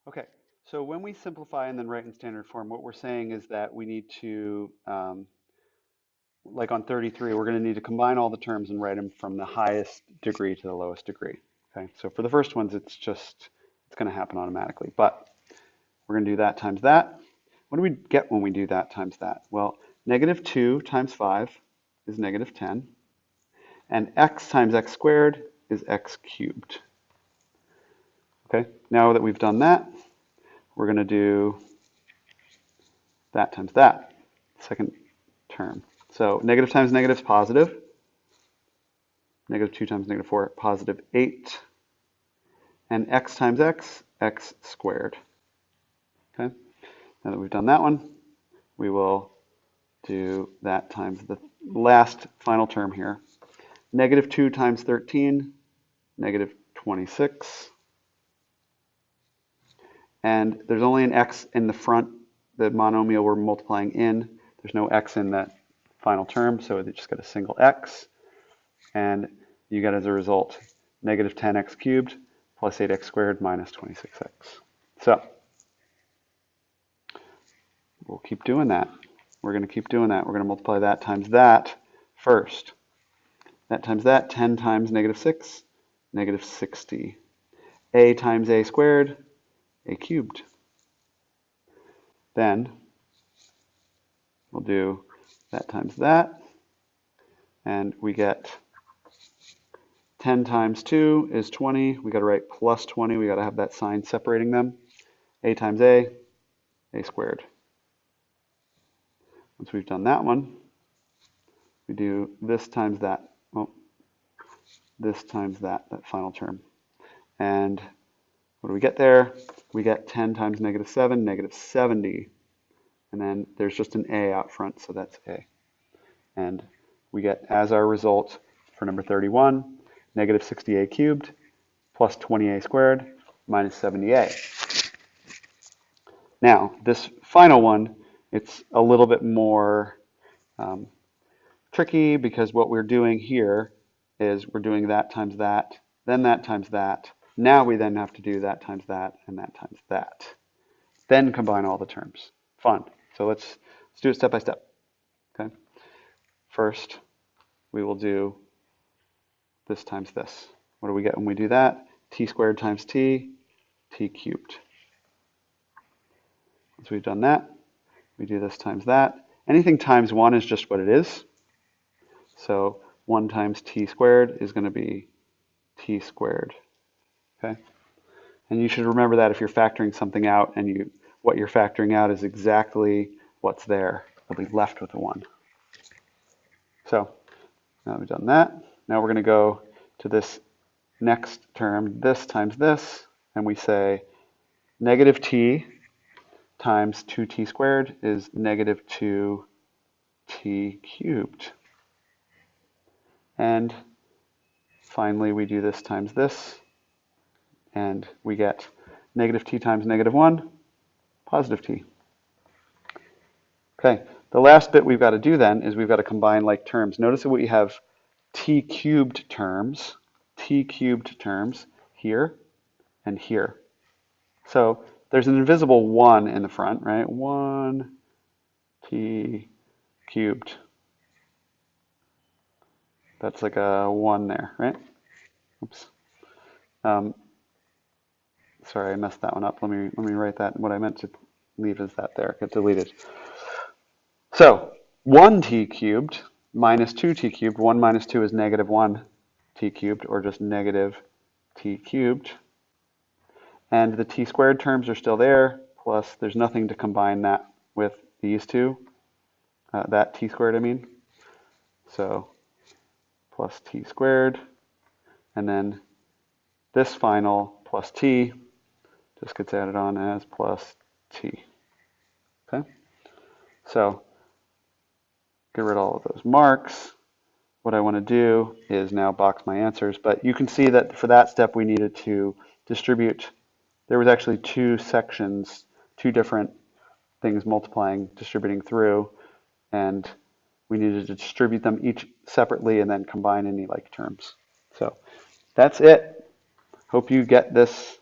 Okay, so when we simplify and then write in standard form, what we're saying is that we need to, like on 33, we're going to need to combine all the terms and write them from the highest degree to the lowest degree. Okay, so for the first ones, it's going to happen automatically. But we're going to do that times that. What do we get when we do that times that? Well, negative 2 times 5 is negative 10. And x times x squared is x cubed. Okay, now that we've done that, we're going to do that times that, second term. So negative times negative is positive. Negative 2 times negative 4, positive 8. And x times x, x squared. Okay, now that we've done that one, we will do that times the last final term here. Negative 2 times 13, negative 26. And there's only an x in the front, the monomial we're multiplying in. There's no x in that final term, so they just got a single x. And you get as a result negative 10x cubed plus 8x squared minus 26x. So we'll keep doing that. We're going to keep doing that. We're going to multiply that times that first. That times that, 10 times negative 6, negative 60. A times a squared, a cubed. Then we'll do that times that, and we get 10 times 2 is 20. We got to write plus 20. We got to have that sign separating them. A times a squared. Once we've done that one, we do this times that. Oh, this times that final term. And what do we get there? We get 10 times negative 7, negative 70. And then there's just an a out front, so that's a. And we get as our result for number 31, negative 60a cubed plus 20a squared minus 70a. Now, this final one, it's a little bit more tricky because what we're doing here is we're doing that times that, then that times that. Now we then have to do that times that and that times that. Then combine all the terms. Fun. So let's do it step by step. Okay. First, we will do this times this. What do we get when we do that? T squared times t, t cubed. Once we've done that, we do this times that. Anything times 1 is just what it is. So 1 times t squared is going to be t squared. Okay? And you should remember that if you're factoring something out and what you're factoring out is exactly what's there, you'll be left with a 1. So now we've done that. Now we're going to go to this next term, this times this, and we say negative t times 2t squared is negative 2t cubed. And finally, we do this times this, and we get negative t times negative 1, positive t. Okay, the last bit we've got to do then is we've got to combine like terms. Notice that we have t cubed terms here and here. So there's an invisible 1 in the front, right? 1 t cubed. That's like a 1 there, right? Oops. Sorry, I messed that one up. Let me write that. What I meant to leave is that there. Get deleted. So 1t cubed minus 2t cubed. 1 minus 2 is negative 1t cubed, or just negative t cubed. And the t squared terms are still there, plus there's nothing to combine that with these two. That t squared, I mean. So plus t squared. And then this final plus t just gets added on as plus t. Okay? So get rid of all of those marks. What I want to do is now box my answers. But you can see that for that step we needed to distribute. There was actually 2 sections, 2 different things multiplying, distributing through. And we needed to distribute them each separately and then combine any like terms. So that's it. Hope you get this